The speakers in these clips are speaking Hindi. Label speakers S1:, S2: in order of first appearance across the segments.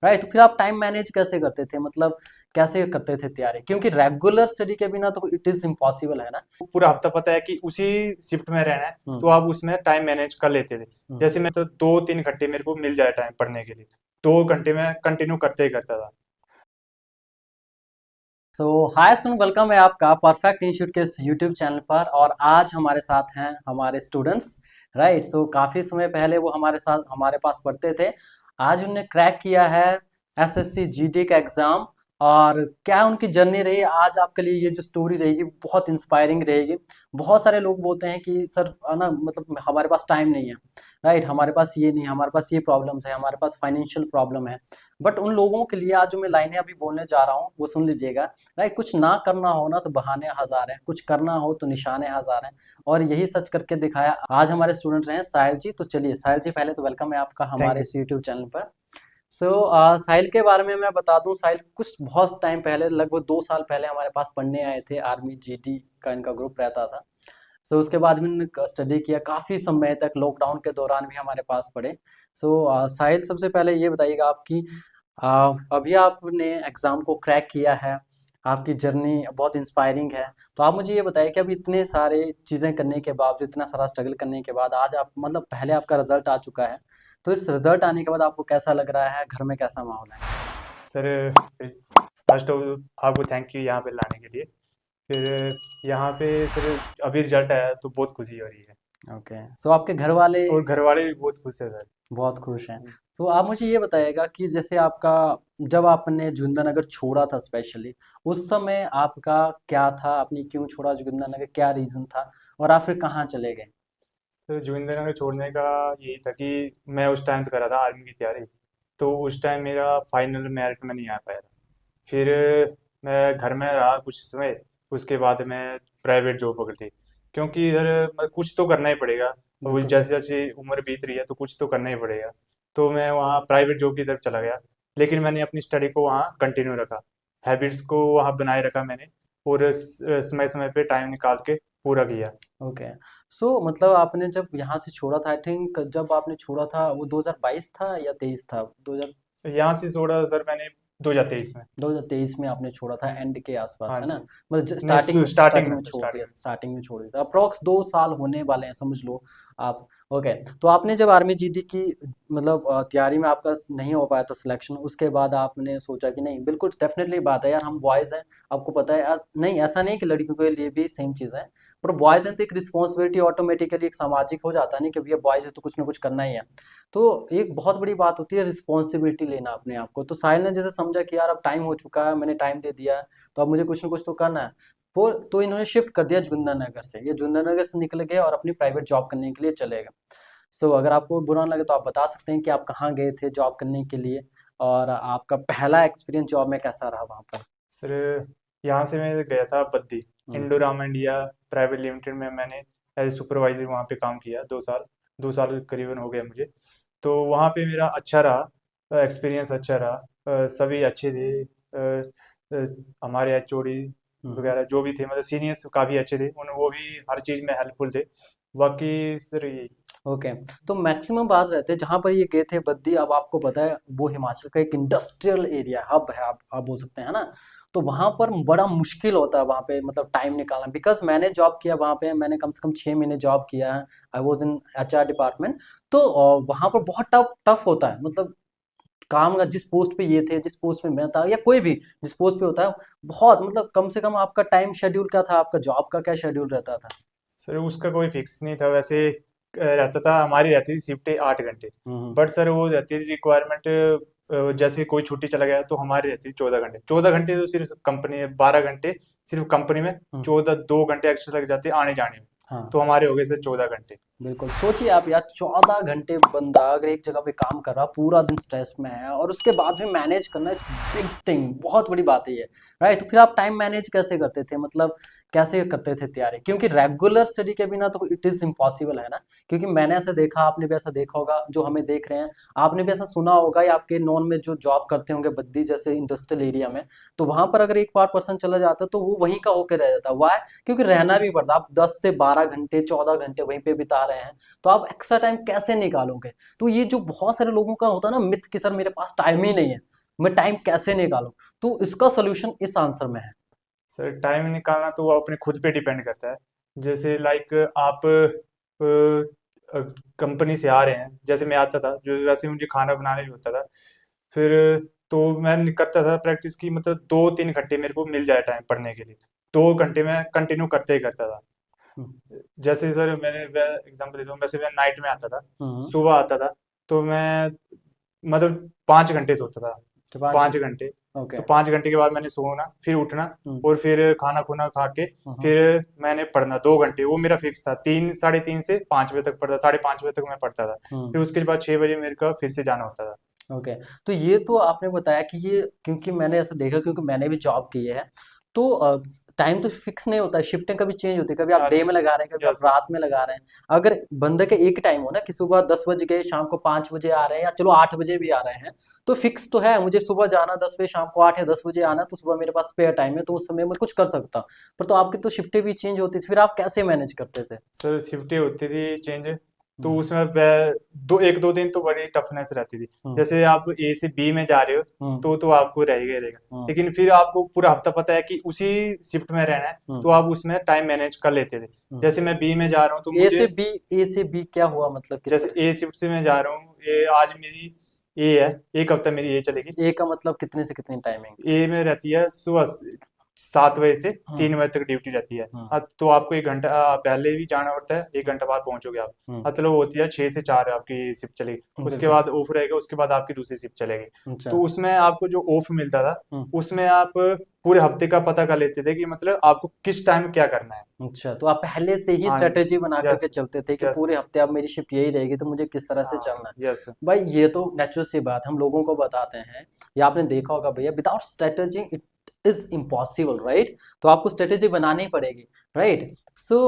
S1: राइट। तो फिर आप टाइम मैनेज कैसे करते थे, मतलब कैसे करते थे तैयारी, क्योंकि रेगुलर स्टडी के बिना तो इट इज इम्पॉसिबल है ना।
S2: पूरा हफ्ता पता है कि उसी शिफ्ट में रहना है, तो आप उसमें टाइम मैनेज कर लेते थे।
S1: हम्म।
S2: जैसे मैं तो 2-3 घंटे मेरे को मिल जाए टाइम पढ़ने के लिए, 2 घंटे में कंटिन्यू करते ही करता था।
S1: सो हाय सुन, वेलकम है आपका परफेक्ट इंस्टीट्यूट के इस यूट्यूब चैनल पर। और आज हमारे साथ हैं हमारे स्टूडेंट्स। राइट। सो काफ़ी समय पहले वो हमारे साथ हमारे पास पढ़ते थे। आज उन्होंने क्रैक किया है एसएससी जीडी का एग्ज़ाम। और क्या उनकी जर्नी रही, आज आपके लिए ये जो स्टोरी रहेगी बहुत इंस्पायरिंग रहेगी। बहुत सारे लोग बोलते हैं कि सर ना, मतलब हमारे पास टाइम नहीं है। राइट, हमारे पास ये नहीं है, हमारे पास ये प्रॉब्लम्स है, हमारे पास फाइनेंशियल प्रॉब्लम है। बट उन लोगों के लिए आज जो मैं लाइनें अभी बोलने जा रहा हूँ वो सुन लीजिएगा। राइट, कुछ ना करना हो ना तो बहाने हजार हैं, कुछ करना हो तो निशाने हजार हैं। और यही सच करके दिखाया आज हमारे स्टूडेंट रहे हैं साहिल जी। तो चलिए साहिल जी, पहले तो वेलकम है आपका
S2: थैंक
S1: हमारे
S2: यू।
S1: इस यूट्यूब चैनल पर। सो साहिल के बारे में मैं बता दूं, साहिल कुछ बहुत टाइम पहले, लगभग 2 साल पहले हमारे पास पढ़ने आए थे। आर्मी जीडी का इनका ग्रुप रहता था। सो उसके बाद भी उन्होंने स्टडी किया काफ़ी समय तक, लॉकडाउन के दौरान भी हमारे पास पढ़े। सो साहिल, सबसे पहले ये बताइएगा आपकी अभी आपने एग्ज़ाम को क्रैक किया है, आपकी जर्नी बहुत इंस्पायरिंग है। तो आप मुझे ये बताइए कि अभी इतने सारे चीज़ें करने के बावजूद, इतना सारा स्ट्रगल करने के बाद आज आप, मतलब पहले आपका रिजल्ट आ चुका है, तो इस रिजल्ट आने के बाद आपको कैसा लग रहा है, घर में कैसा माहौल है?
S2: सर, फर्स्ट ऑफ आपको थैंक यू यहाँ पे लाने के लिए। फिर यहाँ पे सर अभी रिजल्ट आया तो बहुत खुशी हो रही है,
S1: ओके। सो आपके घर वाले
S2: और घर वाले भी बहुत खुश है सर।
S1: बहुत खुश हैं। तो आप मुझे ये बताइएगा कि जैसे आपका, जब आपने जोगिंदरनगर छोड़ा था स्पेशली, उस समय आपका क्या था, आपने क्यों छोड़ा जोगिंदरनगर, क्या रीज़न था, और आप फिर कहाँ चले गए?
S2: तो जोगिंदरनगर छोड़ने का यही था कि मैं उस टाइम तो कर रहा था आर्मी की तैयारी, तो उस टाइम मेरा फाइनल मेरिट में नहीं आ पाया था। फिर मैं घर में रहा कुछ समय, उसके बाद मैं प्राइवेट जॉब पकड़ी, क्योंकि इधर कुछ तो करना ही पड़ेगा। और
S1: बिल्कुल।
S2: जैसे जैसे उम्र बीत रही है तो कुछ तो करना ही पड़ेगा। तो मैं वहाँ प्राइवेट जॉब की तरफ चला गया, लेकिन मैंने अपनी स्टडी को वहाँ कंटिन्यू रखा, हैबिट्स को वहाँ बनाए रखा मैंने, और समय समय पे टाइम निकाल के पूरा किया।
S1: ओके। सो मतलब आपने जब यहाँ से छोड़ा था, आई थिंक जब आपने छोड़ा था वो 2022 था या 23 था? 2000,
S2: यहाँ से छोड़ा सर मैंने 2023 में।
S1: 2023 में आपने छोड़ा था, एंड के आसपास,
S2: हाँ
S1: है ना?
S2: जी।
S1: मतलब
S2: नहीं,
S1: स्टार्टिंग
S2: स्टार्टिंग
S1: स्टार्टिंग
S2: में
S1: में
S2: सर,
S1: छोड़ दिया
S2: स्टार्टिंग
S1: था, स्टार्टिंग में छोड़ दिया था। अप्रोक्स 2 साल होने वाले हैं, समझ लो आप। ओके। तो आपने जब आर्मी जीडी की, मतलब तैयारी में आपका नहीं हो पाया था सिलेक्शन, उसके बाद आपने सोचा कि नहीं, बिल्कुल डेफिनेटली बात है यार, हम बॉयज़ हैं, आपको पता है नहीं ऐसा नहीं कि लड़कियों के लिए भी सेम चीज़ है। पर बॉयज़ हैं तो एक रिस्पॉन्सिबिलिटी ऑटोमेटिकली एक सामाजिक हो जाता है, नहीं कि भैया बॉयज़ है तो कुछ ना कुछ करना ही है। तो एक बहुत बड़ी बात होती है रिस्पॉन्सिबिलिटी लेना अपने आप को। तो साहिल ने जैसे समझा कि यार अब टाइम हो चुका है, मैंने टाइम दे दिया है, तो अब मुझे कुछ ना कुछ तो करना है। वो तो इन्होंने शिफ्ट कर दिया जोगिंदरनगर से, ये जोगिंदरनगर से निकल गए और अपनी प्राइवेट जॉब करने के लिए चले गए। सो अगर आपको बुरा ना लगे तो आप बता सकते हैं कि आप कहाँ गए थे जॉब करने के लिए, और आपका पहला एक्सपीरियंस जॉब में कैसा रहा वहाँ पर?
S2: सर, यहाँ से मैं गया था Baddi,
S1: okay.
S2: Indorama India private limited में। मैंने एज ए सुपरवाइजर वहाँ पे काम किया 2 साल, 2 साल करीबन हो गया मुझे। तो वहाँ पे मेरा अच्छा रहा, एक्सपीरियंस अच्छा रहा। सभी अच्छे थे। हमारे एचओडी
S1: हम्म।
S2: वगैरह जो भी थे, मतलब सीनियर्स काफ़ी अच्छे थे, उन वो भी हर चीज़ में हेल्पफुल थे। बाकी सर ये।
S1: ओके। तो मैक्सिमम बात रहते हैं जहाँ पर ये गए थे बद्दी, अब आपको पता है वो हिमाचल का एक इंडस्ट्रियल एरिया हब है, आप बोल सकते हैं ना। तो वहाँ पर बड़ा मुश्किल होता है वहाँ पे, मतलब टाइम निकालना, बिकॉज मैंने जॉब किया वहाँ पे, मैंने कम से कम 6 महीने जॉब किया है। I was in HR department. तो वहाँ पर बहुत टफ टफ होता है, मतलब काम का, जिस पोस्ट पे ये थे, जिस पोस्ट पे मैं था, या कोई भी जिस पोस्ट पे होता है, बहुत, मतलब कम से कम आपका टाइम शेड्यूल क्या था, आपका जॉब का क्या शेड्यूल रहता था?
S2: सर उसका कोई फिक्स नहीं था वैसे। रहता था, हमारी रहती थी शिफ्ट 8 घंटे।
S1: हम्म।
S2: बट सर वो रहती थी रिक्वायरमेंट, जैसे कोई छुट्टी चला गया तो हमारी रहती थी 14 घंटे। 14 घंटे तो सिर्फ कंपनी, 12 घंटे सिर्फ कंपनी में,
S1: हम्म।
S2: 2 घंटे एक्स्ट्रा लग जाते आने जाने में।
S1: हाँ।
S2: तो हमारे हो गए सर 14 घंटे।
S1: बिल्कुल, सोचिए आप यार, 14 घंटे बंदा अगर एक जगह पे काम कर रहा, पूरा दिन स्ट्रेस में है, और उसके बाद भी मैनेज करना, इट्स बिग थिंग, बहुत बड़ी बात है ये। राइट। तो फिर आप टाइम मैनेज कैसे करते थे, मतलब कैसे करते थे तैयारी, क्योंकि रेगुलर स्टडी के बिना तो इट इज इम्पॉसिबल है ना। क्योंकि मैंने ऐसा देखा, आपने भी ऐसा देखा होगा, जो हमें देख रहे हैं, आपने भी ऐसा सुना होगा, या आपके नॉन में जो जॉब करते होंगे बद्दी जैसे इंडस्ट्रियल एरिया में, तो वहां पर अगर एक बार पर्सन चला जाता है तो वो वहीं का होकर रह जाता है। वाई? क्योंकि रहना भी पड़ता, आप 10 से 12 घंटे 14 घंटे वहीं पे बिता रहे हैं, तो आप एक्स्ट्रा टाइम कैसे निकालोगे? तो ये जो बहुत सारे लोगों का होता है ना मिथ कि सर मेरे पास टाइम ही नहीं है, मैं टाइम कैसे निकालूं, तो इसका सोल्यूशन इस आंसर में है।
S2: सर टाइम निकालना तो वो अपने खुद पे डिपेंड करता है। जैसे लाइक आप कंपनी से आ रहे हैं, जैसे मैं आता था, जो वैसे मुझे खाना बनाना भी होता था। फिर तो मैं करता था प्रैक्टिस की, मतलब 2-3 घंटे मेरे को मिल जाए टाइम पढ़ने के लिए, 2 घंटे मैं कंटिन्यू करते ही करता था।
S1: हम्म,
S2: जैसे सर मैंने एग्जांपल देता हूँ, वैसे मैं नाइट में आता था,
S1: हम्म,
S2: सुबह आता था, तो मैं मतलब 5 घंटे सोता था,
S1: तो 5 घंटे।
S2: 5 घंटे।
S1: ओके।
S2: तो 5 घंटे के बाद मैंने सोना, फिर उठना,
S1: हम्म,
S2: और फिर खाना खुना खा के
S1: हम्म,
S2: फिर मैंने पढ़ना 2 घंटे, वो मेरा फिक्स था। 3, साढ़े 3 से 5 बजे तक पढ़ता, 5:30 बजे तक मैं पढ़ता था।
S1: हम्म।
S2: फिर उसके बाद 6 बजे मेरे को फिर से जाना होता था।
S1: ओके। तो ये तो आपने बताया कि ये, क्योंकि मैंने ऐसा देखा, क्योंकि मैंने भी जॉब की है, तो टाइम तो फिक्स नहीं होता है, शिफ्टें कभी चेंज होती है, कभी आप
S2: हाँ
S1: डे
S2: जी।
S1: में लगा रहे हैं, कभी आप
S2: यस।
S1: रात में लगा रहे हैं। अगर बंदे के एक टाइम हो ना कि सुबह 10 बजे गए, शाम को 5 बजे आ रहे हैं, या चलो 8 बजे भी आ रहे हैं, तो फिक्स तो है मुझे सुबह जाना 10 बजे, शाम को 8 या 10 बजे आना, तो सुबह मेरे पास स्पेयर टाइम है, तो उस समय मैं कुछ कर सकता हूँ। पर तो आपकी तो शिफ्टें भी चेंज होती थी, फिर आप कैसे मैनेज करते थे?
S2: सर शिफ्टें होती थी चेंज, तो
S1: हम्म,
S2: उसमें 2 दिन तो बड़ी टफनेस रहती थी।
S1: हम्म,
S2: जैसे आप ए से बी में जा रहे हो,
S1: हम्म,
S2: तो आपको रहेगा ही रहेगा।
S1: हम्म,
S2: लेकिन फिर आपको पूरा हफ्ता पता है कि उसी शिफ्ट में रहना है,
S1: हम्म,
S2: तो आप उसमें टाइम मैनेज कर लेते थे।
S1: हम्म।
S2: जैसे मैं बी में जा रहा हूँ, तो
S1: ए से
S2: मुझे,
S1: बी, ए से बी क्या हुआ, मतलब किस
S2: जैसे
S1: तरह से?
S2: ए शिफ्ट से मैं जा रहा हूँ, ये आज मेरी ए है, एक हफ्ता मेरी ए चलेगी।
S1: ए का मतलब कितने से कितनी टाइमिंग?
S2: ए में रहती है सुबह 7 बजे से
S1: हाँ,
S2: 3 बजे तक ड्यूटी रहती है।
S1: हाँ,
S2: हाँ, तो आपको 1 घंटा पहले भी जाना पड़ता है, 1 घंटा बाद पहुंचोगे आप।
S1: हम्म,
S2: मतलब होती है 6 से 4 आपकी शिफ्ट चलेगी, उसके
S1: बिल्कुल।
S2: बाद ऑफ रहेगा, उसके बाद आपकी दूसरी शिफ्ट चलेगी।
S1: अच्छा।
S2: तो उसमें आपको जो ऑफ मिलता था,
S1: हम्म,
S2: उसमें आप पूरे हफ्ते का पता कर लेते थे कि मतलब आपको किस टाइम क्या करना है।
S1: अच्छा, तो आप पहले से ही
S2: हाँ जी।
S1: स्ट्रेटेजी बना करके
S2: यस।
S1: चलते थे कि
S2: यस।
S1: पूरे हफ्ते अब मेरी शिफ्ट यही रहेगी, तो मुझे किस तरह से
S2: हाँ।
S1: चलना है।
S2: यस।
S1: भाई ये तो नेचुरल सी बात हम लोगों को बताते हैं, या आपने देखा होगा भैया, without strategy it is impossible, right? तो आपको स्ट्रेटेजी बनानी पड़ेगी, राइट? सो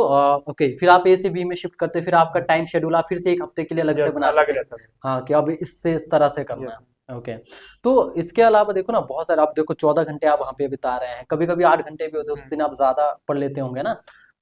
S1: ओके, फिर आप ए से बी में शिफ्ट करते, फिर आपका टाइम शेड्यूल आप फिर से एक हफ्ते के लिए अलग से
S2: यस,
S1: बनाते
S2: अलग
S1: थे।
S2: रहता था।
S1: हाँ, कि अब इससे इस तरह से करना
S2: यस।
S1: है। ओके। तो इसके अलावा देखो ना, बहुत सारे, आप देखो 14 घंटे आप वहाँ पे बिता रहे हैं, कभी कभी 8 घंटे भी होते हैं, उस दिन आप ज्यादा पढ़ लेते होंगे ना।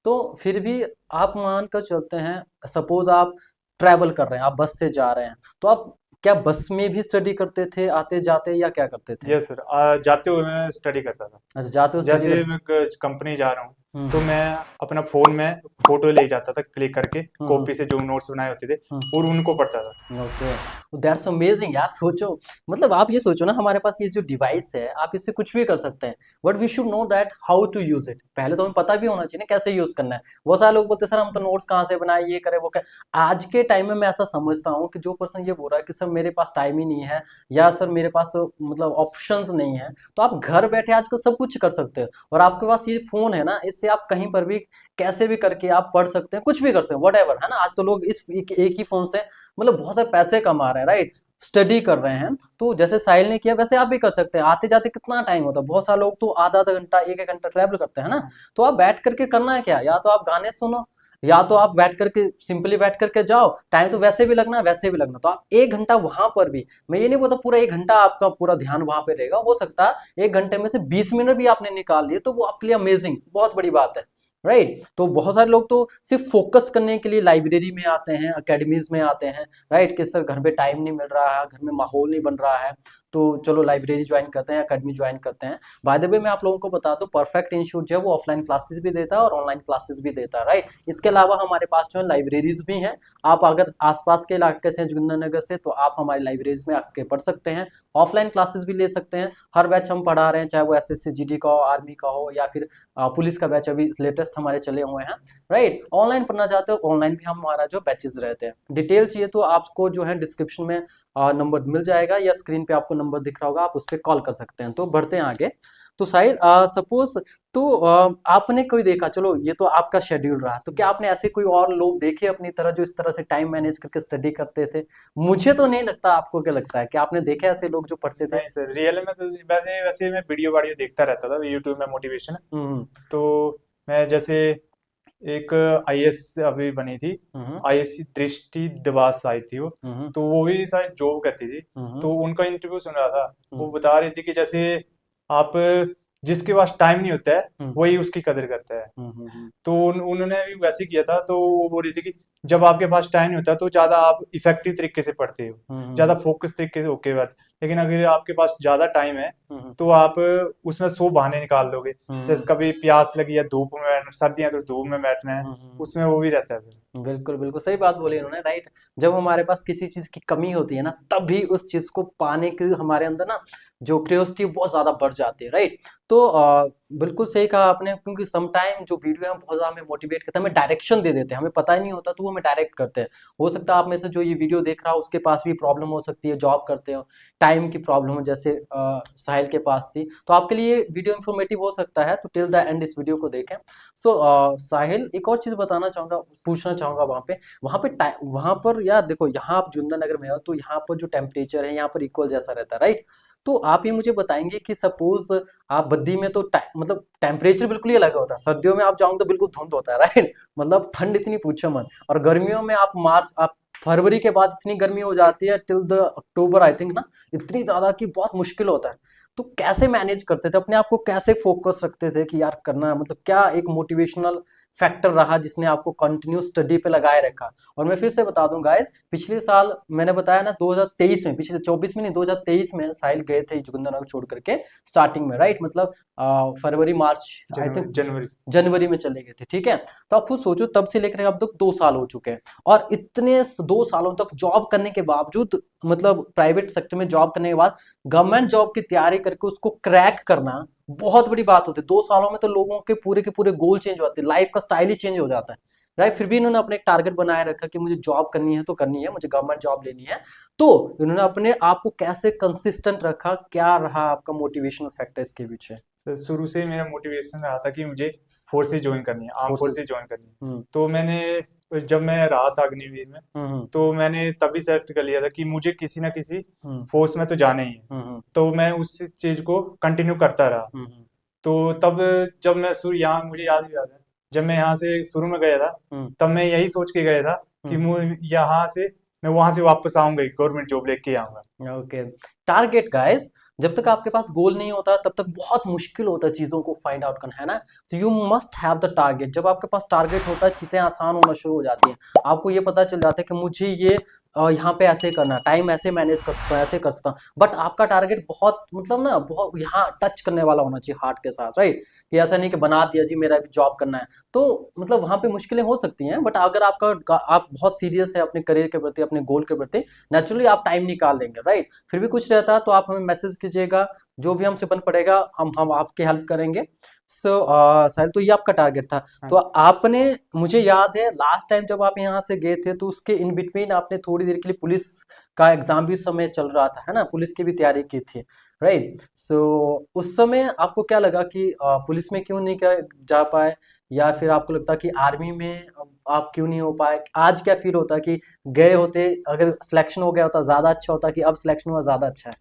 S1: तो फिर भी आप मान कर चलते हैं, सपोज आप ट्रैवल कर रहे हैं, आप बस से जा रहे हैं, तो आप क्या बस में भी स्टडी करते थे आते जाते, या क्या करते थे?
S2: यस सर, जाते हुए मैं स्टडी करता था।
S1: अच्छा, जाते हो स्टडी
S2: जैसे
S1: कर।
S2: मैं कंपनी जा रहा हूँ, तो
S1: हम्म,
S2: मैं अपना फोन में फोटो ले जाता था क्लिक करके,
S1: हम्म,
S2: कॉपी से जो नोट्स बनाए होते थे,
S1: हम्म।
S2: और उनको पढ़ता था।
S1: ओके, दैट्स अमेजिंग यार। सोचो, मतलब आप ये सोचो ना, हमारे पास ये जो डिवाइस है, आप इससे कुछ भी कर सकते हैं, but we should know that how to use it. पहले तो हमें पता भी होना चाहिए ना कैसे यूज करना है। बहुत सारे लोग बोलते हैं सर हम तो नोट्स कहाँ से बनाए, ये करे वो करे। आज के टाइम में मैं ऐसा समझता हूँ कि जो पर्सन ये बोल रहा है कि सर मेरे पास टाइम ही नहीं है, या सर मेरे पास मतलब ऑप्शंस नहीं है, तो आप घर बैठे आजकल सब कुछ कर सकते हो। और आपके पास ये फोन है ना, इससे आप कहीं पर भी कैसे भी करके आप पढ़ सकते हैं, कुछ भी कर सकते हैं, वट एवर है ना। आज तो लोग इस एक ही फोन से मतलब बहुत सारे पैसे कमा रहे हैं, राइट? स्टडी कर रहे हैं। तो जैसे साहिल ने किया, वैसे आप भी कर सकते हैं। आते जाते कितना टाइम होता है, बहुत सारे लोग तो आधा आधा घंटा, एक एक घंटा ट्रैवल करते हैं ना। तो आप बैठ करके करना है क्या, या तो आप गाने सुनो, या तो आप बैठ करके सिंपली बैठ करके जाओ। टाइम तो वैसे भी लगना, वैसे भी लगना, तो आप 1 घंटा वहां पर भी, मैं ये नहीं बोलता पूरा 1 घंटा आपका पूरा ध्यान वहां पे रहेगा, हो सकता है 1 घंटे में से 20 मिनट भी आपने निकाल लिए, तो वो आपके लिए अमेजिंग, बहुत बड़ी बात है, राइट? तो बहुत सारे लोग तो सिर्फ फोकस करने के लिए लाइब्रेरी में आते हैं, अकेडमीज में आते हैं, राइट? कि सर घर पे टाइम नहीं मिल रहा है, घर में माहौल नहीं बन रहा है, तो चलो लाइब्रेरी ज्वाइन करते हैं, अकेडमी ज्वाइन करते हैं। बाय द वे मैं आप लोगों को बता दूं, परफेक्ट इंस्टीट्यूट जो है वो ऑफलाइन क्लासेस भी देता है और ऑनलाइन क्लासेस भी देता है, राइट? इसके अलावा हमारे पास जो है लाइब्रेरीज भी हैं। आप अगर आसपास के इलाके से हैं, जोगिंदरनगर से, तो आप हमारी लाइब्रेरीज में आके पढ़ सकते हैं, ऑफलाइन क्लासेस भी ले सकते हैं। हर बैच हम पढ़ा रहे हैं, चाहे वो एसएससी जीडी का हो, आर्मी का हो, या फिर पुलिस का बैच अभी लेटेस्ट हमारे चले हुए हैं, राइट? ऑनलाइन पढ़ना चाहते हो, ऑनलाइन भी हमारा जो बैचेस रहते हैं। डिटेल चाहिए तो आपको जो है डिस्क्रिप्शन में नंबर मिल जाएगा, या स्क्रीन पे आपको नंबर दिख रहा होगा, आप उस पर कॉल कर सकते हैं। तो बढ़ते हैं आगे। तो साहिल, सपोज, तो आपने कोई देखा, चलो ये तो आपका शेड्यूल रहा, तो क्या आपने ऐसे कोई और लोग देखे अपनी तरह जो इस तरह से टाइम मैनेज करके स्टडी करते थे? मुझे तो नहीं लगता, आपको क्या लगता है कि आपने देखे ऐसे लोग जो पढ़ते थे?
S2: नहीं सर, रियल में तो वैसे वैसे मैं वीडियो वाडियो देखता रहता था यूट्यूब में, मोटिवेशन।
S1: हम्म,
S2: तो मैं जैसे, एक आईएएस अभी बनी थी,
S1: हम्म,
S2: आईएएस दृष्टि दिवास आई थी वो।
S1: हम्म,
S2: तो वो भी शायद जॉब करती थी।
S1: हम्म,
S2: तो उनका इंटरव्यू सुन रहा था,
S1: हम्म,
S2: वो बता रही थी कि जैसे आप जिसके पास टाइम नहीं होता है
S1: हम्म
S2: वही उसकी कदर करता है।
S1: हम्म।
S2: तो उन्होंने भी वैसे ही किया था, तो वो बोल रही थी कि जब आपके पास टाइम नहीं होता तो ज्यादा आप इफेक्टिव तरीके से पढ़ते हो, ज्यादा
S1: हम्म
S2: फोकस तरीके से ओके बात। लेकिन अगर आपके पास ज्यादा टाइम है
S1: हम्म
S2: तो आप उसमें 100 बहाने निकाल दोगे। जैसे
S1: हम्म
S2: कभी प्यास लगी या धूप में बैठना, सर्दियां तो धूप में बैठना है,
S1: हम्म।
S2: उसमें वो भी रहता है फिर।
S1: बिल्कुल बिल्कुल सही बात बोली उन्होंने, राइट। जब हमारे पास किसी चीज की कमी होती है ना, तब भी उस चीज को पाने की हमारे अंदर ना जो क्यूरियोसिटी बहुत ज्यादा बढ़ जाती है, राइट। तो बिल्कुल सही कहा आपने, क्योंकि सम टाइम जो वीडियो है बहुत ज्यादा हमें मोटिवेट करता है, हमें डायरेक्शन दे देते हैं, हमें पता ही नहीं होता तो वो हमें डायरेक्ट करते हैं। हो सकता है आप में से जो ये वीडियो देख रहा हो उसके पास भी प्रॉब्लम हो सकती है, जॉब करते हो, टाइम की प्रॉब्लम हो जैसे साहिल के पास थी, तो आपके लिए वीडियो इन्फॉर्मेटिव हो सकता है, तो टिल द एंड इस वीडियो को देखें। सो साहिल, एक और चीज बताना चाहूंगा, पूछना चाहूंगा, वहां पर यार देखो, यहाँ आप जुन्नर नगर में हो तो यहाँ पर जो टेम्परेचर है यहाँ पर इक्वल जैसा रहता है, राइट। तो आप ये मुझे बताएंगे कि सपोज आप बद्दी में तो मतलब टेम्परेचर बिल्कुल ही अलग होता है, सर्दियों में आप जाओगे तो बिल्कुल धुंध होता है, राइट। मतलब ठंड इतनी पूछो मत, और गर्मियों में आप फरवरी के बाद इतनी गर्मी हो जाती है till the October I think ना, इतनी ज्यादा कि बहुत मुश्किल होता है। तो कैसे मैनेज करते थे अपने आप को, कैसे फोकस रखते थे कि यार करना है, मतलब क्या एक मोटिवेशनल फैक्टर रहा जिसने आपको कंटिन्यू स्टडी पे लगाए रखा। और मैं फिर से बता दूं गाइस, पिछले साल मैंने बताया ना 2023 में, पिछले 24 में नहीं 2023 में साहिल गए थे जोगिंदरनगर छोड़ करके स्टार्टिंग में, राइट। मतलब फरवरी मार्च आई थिंक
S2: जनवरी से।
S1: जनवरी में चले गए थे, ठीक है। तो आप खुद सोचो तब से लेकर अब तक 2 साल हो चुके हैं, और इतने 2 सालों तक जॉब करने के बावजूद, मतलब प्राइवेट सेक्टर में जॉब करने के बाद गवर्नमेंट जॉब की तैयारी करके उसको क्रैक करना बहुत बड़ी बात होती है। 2 सालों में तो लोगों के पूरे गोल चेंज हो जाते हैं, लाइफ का स्टाइल ही चेंज हो जाता है, राइट। फिर भी इन्होंने अपने एक टारगेट बनाए रखा कि मुझे जॉब करनी है तो करनी है, मुझे गवर्नमेंट जॉब लेनी है। तो इन्होंने अपने आप को कैसे कंसिस्टेंट रखा, क्या रहा आपका मोटिवेशनल फैक्टर इसके पीछे?
S2: सर शुरू से ही मेरा मोटिवेशन रहा था कि मुझे फोर्सेज ज्वाइन करनी है, आर्म
S1: फोर्सेस।
S2: फोर्सेज ज्वाइन करनी है।
S1: हम्म
S2: तो मैंने जब मैं रहा था अग्निवीर में,
S1: हम्म
S2: तो मैंने तभी सेलेक्ट कर लिया था कि मुझे किसी ना किसी
S1: हम्म
S2: फोर्स में तो जाना ही है।
S1: हम्म
S2: तो मैं उस चीज को कंटिन्यू करता रहा।
S1: हम्म
S2: तो तब जब मैं शुरू यहाँ, मुझे याद है जब मैं यहाँ से शुरू में गया था,
S1: हम्म
S2: तब मैं यही सोच के गया था कि
S1: हम्म
S2: यहाँ से मैं वहां से वापस आऊंगा, गवर्नमेंट जॉब लेके आऊंगा।
S1: ओके। टारगेट गाइस, जब तक आपके पास गोल नहीं होता तब तक बहुत मुश्किल होता है चीजों को फाइंड आउट करना, है ना। तो you must have the target. जब आपके पास टारगेट होता है चीजें आसान होना शुरू हो जाती हैं, आपको ये पता चल जाता है कि मुझे ये यहाँ पे ऐसे करना, टाइम ऐसे मैनेज कर सकता हूँ, ऐसे कर सकता हूँ। बट आपका टारगेट बहुत, मतलब ना बहुत यहाँ टच करने वाला होना चाहिए हार्ट के साथ, राइट। कि ऐसा नहीं कि बना दिया जी मेरा भी जॉब करना है, तो मतलब वहां पे मुश्किलें हो सकती हैं, बट अगर आप बहुत सीरियस है अपने करियर के प्रति, अपने गोल के प्रति, नेचुरली आप टाइम निकाल लेंगे, राइट। फिर भी कुछ रहता है तो आप हमें मैसेज कीजिएगा, जो भी हमसे बन पड़ेगा हम आपकी हेल्प करेंगे। सो साहिल, तो ये आपका टारगेट था।
S2: हाँ
S1: तो
S2: जी।
S1: आपने, मुझे याद है लास्ट टाइम जब आप यहाँ से गए थे तो उसके इन बिटवीन आपने थोड़ी देर के लिए पुलिस का एग्जाम भी समय चल रहा था, है ना, पुलिस की भी तैयारी की थी, राइट। सो उस समय आपको क्या लगा कि पुलिस में क्यों नहीं जा पाए, या फिर आपको लगता कि आर्मी में आप क्यों नहीं हो पाए? आज क्या फील होता कि गए होते, अगर सिलेक्शन हो गया होता ज्यादा अच्छा होता, कि अब सिलेक्शन हुआ ज्यादा अच्छा है?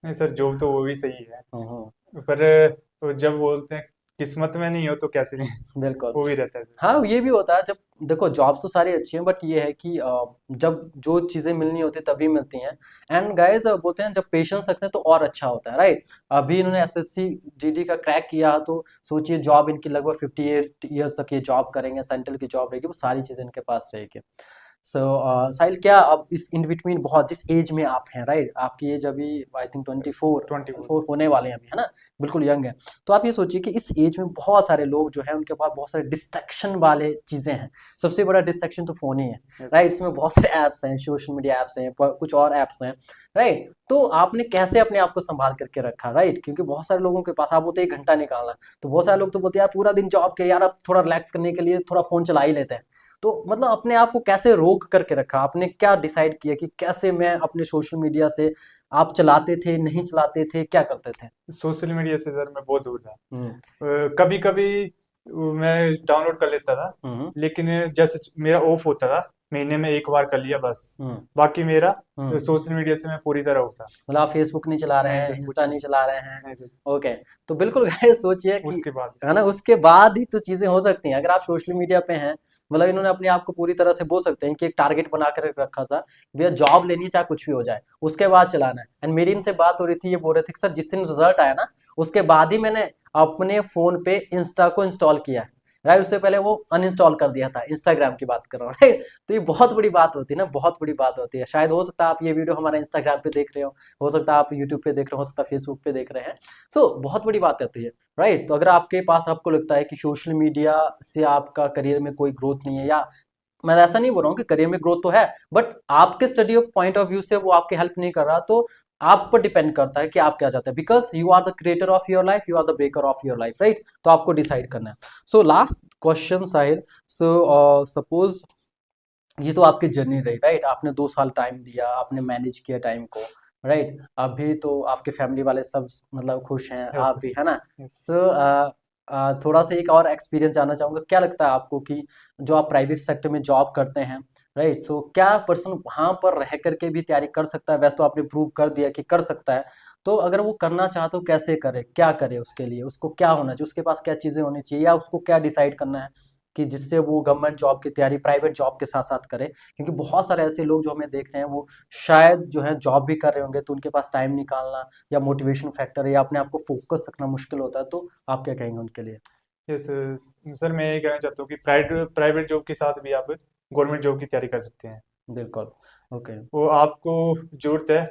S2: नहीं सर, जॉब तो वो भी सही है,
S1: हम्म,
S2: पर तो जब बोलते हैं किस्मत में नहीं हो तो कैसे नहीं,
S1: बिल्कुल।
S2: वो भी रहता है सर।
S1: हाँ, ये भी होता है, जब देखो जॉब्स तो सारी अच्छी हैं, बट ये है कि जब जो चीजें मिलनी होती है तभी मिलती हैं। एंड गाइस बोलते हैं जब पेशेंस रखते हैं तो और अच्छा होता है, राइट। अभी इन्होंने एसएससी जीडी का क्रैक किया, तो सोचिए जॉब इनकी लगभग 58 ईयर्स तक ये जॉब करेंगे, सेंट्रल की जॉब रहेगी, वो सारी चीजें इनके पास रहेगी। सो साहिल, क्या अब इस इन बिटवीन बहुत जिस एज में आप हैं, राइट, आपकी एज अभी आई थिंक 24
S2: ट्वेंटी फोर।
S1: 4 होने वाले हैं अभी, है ना, बिल्कुल यंग है। तो आप ये सोचिए कि इस एज में बहुत सारे लोग जो है उनके पास बहुत सारे डिस्ट्रैक्शन वाले चीजें हैं। सबसे बड़ा डिस्ट्रैक्शन तो फोन ही है,
S2: यस
S1: राइट। इसमें बहुत सारे ऐप्स हैं, सोशल मीडिया ऐप्स हैं, कुछ और ऐप्स हैं, राइट। तो आपने कैसे अपने आप को संभाल करके रखा, राइट, क्योंकि बहुत सारे लोगों के पास आप बोलते हैं 1 घंटा निकालना, तो बहुत सारे लोग तो बोलते हैं यार पूरा दिन जॉब के, यार अब थोड़ा रिलैक्स करने के लिए थोड़ा फोन चला ही लेते हैं। तो मतलब अपने आप को कैसे रोक करके रखा आपने, क्या डिसाइड किया कि कैसे मैं अपने सोशल मीडिया से, आप चलाते थे, नहीं चलाते थे, क्या करते थे?
S2: सोशल मीडिया से सर मैं बहुत दूर था।
S1: हम्म
S2: कभी कभी मैं डाउनलोड कर लेता था,
S1: हम्म
S2: लेकिन जैसे मेरा ऑफ होता था महीने में एक बार कर लिया बस।
S1: हम्म
S2: बाकी मेरा
S1: हम्म
S2: सोशल मीडिया से मैं पूरी तरह उठा।
S1: मतलब आप फेसबुक नहीं चला रहे
S2: नहीं
S1: हैं,
S2: सर, कुछ
S1: इंस्टा
S2: नहीं।
S1: नहीं चला रहे हैं।
S2: नहीं सर।
S1: ओके, तो बिल्कुल गाइस सोचिए कि,
S2: उसके बाद
S1: है ना, उसके बाद ही तो चीजें हो सकती हैं। अगर आप सोशल मीडिया पे हैं, मतलब इन्होंने अपने आप को पूरी तरह से बोल सकते हैं कि एक टारगेट बना कर रखा था, भैया जॉब लेनी है चाहे कुछ भी हो जाए, उसके बाद चलाना है। एंड मेरी इनसे बात हो रही थी, ये बोल रहे थे कि सर जिस दिन रिजल्ट आया ना, उसके बाद ही मैंने अपने फोन पे इंस्टा को इंस्टॉल किया है, राइट। उससे पहले वो अनइंस्टॉल कर दिया था, इंस्टाग्राम की बात कर रहा हूँ, राइट। तो ये बहुत बड़ी बात होती है ना, बहुत बड़ी बात होती है। शायद हो सकता है आप ये वीडियो हमारा इंस्टाग्राम पे देख रहे हो सकता है आप यूट्यूब पे देख रहे हो सकता है फेसबुक पे देख रहे हैं। तो बहुत बड़ी बात होती है, राइट। तो अगर आपके पास, आपको लगता है कि सोशल मीडिया से आपका करियर में कोई ग्रोथ नहीं है, या मैं ऐसा नहीं बोल रहा हूँ कि करियर में ग्रोथ तो है, बट आपके स्टडी पॉइंट ऑफ व्यू से वो आपके हेल्प नहीं कर रहा, तो आप पर डिपेंड करता है कि आप क्या चाहते हैं, because you are the creator of your life, you are the breaker of your life, right. तो आपको डिसाइड करना है। So last question Sahil, so suppose ये तो आपकी जर्नी रही, राइट। आपने 2 साल टाइम दिया, आपने मैनेज किया टाइम को, राइट। अभी तो आपके फैमिली वाले सब मतलब खुश हैं,
S2: यस
S1: आप
S2: सर।
S1: भी, है ना।
S2: यस।
S1: सो थोड़ा सा एक और एक्सपीरियंस जानना चाहूंगा, क्या लगता है आपको कि जो आप प्राइवेट सेक्टर में जॉब करते हैं, राइट, सो क्या पर्सन वहां पर रह करके भी तैयारी कर सकता है? वैसे तो आपने प्रूव कर दिया कि कर सकता है, तो अगर वो करना चाहे तो कैसे करे, क्या करे, उसके लिए उसको क्या होना चाहिए, उसके पास क्या चीजें होनी चाहिए, या उसको क्या डिसाइड करना है कि जिससे वो गवर्नमेंट जॉब की तैयारी प्राइवेट जॉब के साथ साथ करे? क्योंकि बहुत सारे ऐसे लोग जो हमें देख रहे हैं, वो शायद जो है जॉब भी कर रहे होंगे, तो उनके पास टाइम निकालना या मोटिवेशन फैक्टर है या अपने आप को फोकस रखना मुश्किल होता है। तो आप क्या कहेंगे उनके लिए?
S2: यस सर, मैं ये कहना चाहता हूँ कि प्राइवेट प्राइवेट जॉब के साथ भी आप गवर्नमेंट जॉब की तैयारी कर सकते हैं।
S1: बिल्कुल। ओके।
S2: वो आपको जरूरत है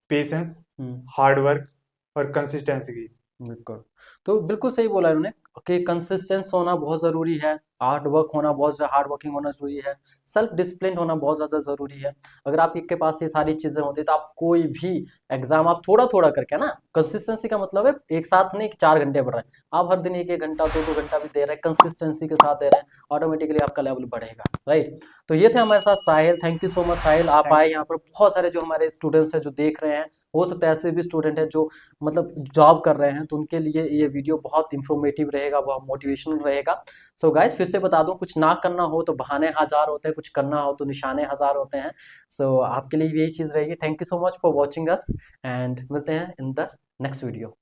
S2: पेशेंस,
S1: हम्म
S2: हार्ड वर्क और कंसिस्टेंसी की।
S1: बिल्कुल। तो बिल्कुल सही बोला इन्होंने कि कंसिस्टेंस होना बहुत ज़रूरी है, हार्ड वर्क होना बहुत हार्ड वर्किंग होना ज़रूरी है, सेल्फ डिसिप्लिन होना बहुत ज़्यादा ज़रूरी है। अगर आपके पास ये सारी चीज़ें होती तो आप कोई भी एग्जाम आप थोड़ा थोड़ा करके ना, कंसिस्टेंसी का मतलब है एक साथ नहीं कि 4 घंटे पढ़ रहे हैं, आप हर दिन एक एक घंटा, दो दो घंटा भी दे रहे हैं, कंसिस्टेंसी के साथ दे रहे हैं, ऑटोमेटिकली आपका लेवल बढ़ेगा, राइट। तो ये थे हमारे साथ साहिल, थैंक यू सो मच साहिल, आप
S2: थैंक
S1: आए यहाँ पर। बहुत सारे जो हमारे स्टूडेंट्स हैं जो देख रहे हैं, हो सकता है ऐसे भी स्टूडेंट हैं जो मतलब जॉब कर रहे हैं, तो उनके लिए ये वीडियो बहुत इंफॉर्मेटिव रहेगा, बहुत मोटिवेशनल रहेगा। सो गाइस फिर से बता दूं, कुछ ना करना हो तो बहाने हजार होते हैं, कुछ करना हो तो निशाने हजार होते हैं। सो आपके लिए यही चीज़ रहेगी। Thank you so much for watching us, and मिलते हैं इन द नेक्स्ट वीडियो।